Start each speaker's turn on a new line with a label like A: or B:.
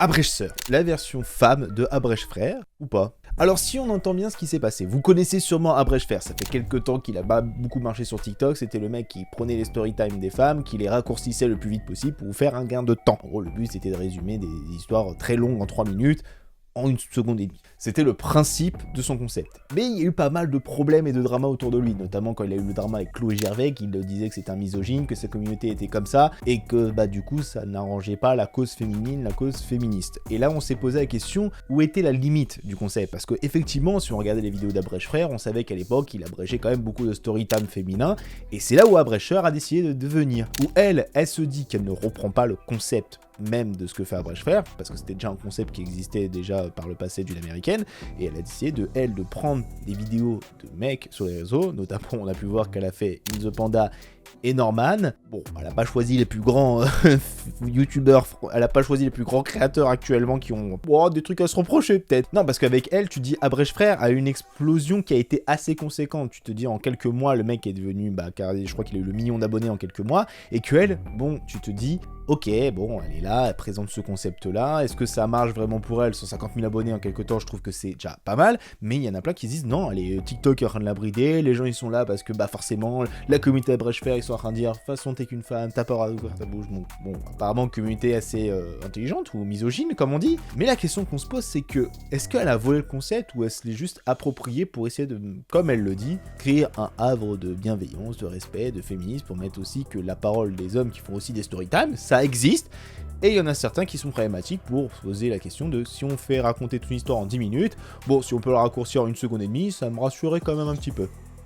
A: Abrèche-Sœur, la version femme de Abrèche-Frère, ou pas? Alors si on entend bien ce qui s'est passé, vous connaissez sûrement Abrèche-Frère, ça fait quelques temps qu'il a beaucoup marché sur TikTok, c'était le mec qui prenait les storytime des femmes, qui les raccourcissait le plus vite possible pour vous faire un gain de temps. En gros, le but c'était de résumer des histoires très longues en 3 minutes, en 1 seconde et demie. C'était le principe de son concept. Mais il y a eu pas mal de problèmes et de dramas autour de lui, notamment quand il a eu le drama avec Chloé Gervais, qui disait que c'était un misogyne, que sa communauté était comme ça, et que du coup ça n'arrangeait pas la cause féminine, la cause féministe. Et là on s'est posé la question, où était la limite du concept? Parce que effectivement, si on regardait les vidéos d'Abrèche-Frère, on savait qu'à l'époque il abrégeait quand même beaucoup de storytime féminin, et c'est là où Abrèche-Sœur a décidé de devenir. Où elle se dit qu'elle ne reprend pas le concept même de ce que fait Abrèche-Frère, parce que c'était déjà un concept qui existait déjà par le passé d'une américaine, et elle a décidé de prendre des vidéos de mecs sur les réseaux, notamment on a pu voir qu'elle a fait In the Panda et Norman. Bon, elle a pas choisi les plus grands youtubeurs, elle a pas choisi les plus grands créateurs actuellement qui ont des trucs à se reprocher peut-être. Non, parce qu'avec elle, tu dis Abrèche-Frère a eu une explosion qui a été assez conséquente. Tu te dis en quelques mois, le mec est devenu, je crois qu'il a eu le million d'abonnés en quelques mois, et que elle, bon, tu te dis, ok, bon, elle est là, elle présente ce concept-là, est-ce que ça marche vraiment pour elle? 150 000 abonnés en quelques temps, je trouve que c'est déjà pas mal, mais il y en a plein qui se disent, non, allez, TikTok est en train de la brider, les gens ils sont là parce que, forcément, la communauté Abrèche-Frère, ils sont en train de dire, de toute façon, t'es qu'une femme, t'as peur à ouvrir ta bouche, bon, apparemment, communauté assez intelligente ou misogyne, comme on dit, mais la question qu'on se pose, c'est que, est-ce qu'elle a volé le concept ou est-ce l'est juste approprié pour essayer de, comme elle le dit, créer un havre de bienveillance, de respect, de féminisme, pour mettre aussi que la parole des hommes qui font aussi des storytime, ça existe, et il y en a certains qui sont problématiques pour poser la question de si on fait raconter toute une histoire en 10 minutes, bon, si on peut la raccourcir en 1 seconde et demie, ça me rassurerait quand même un petit peu.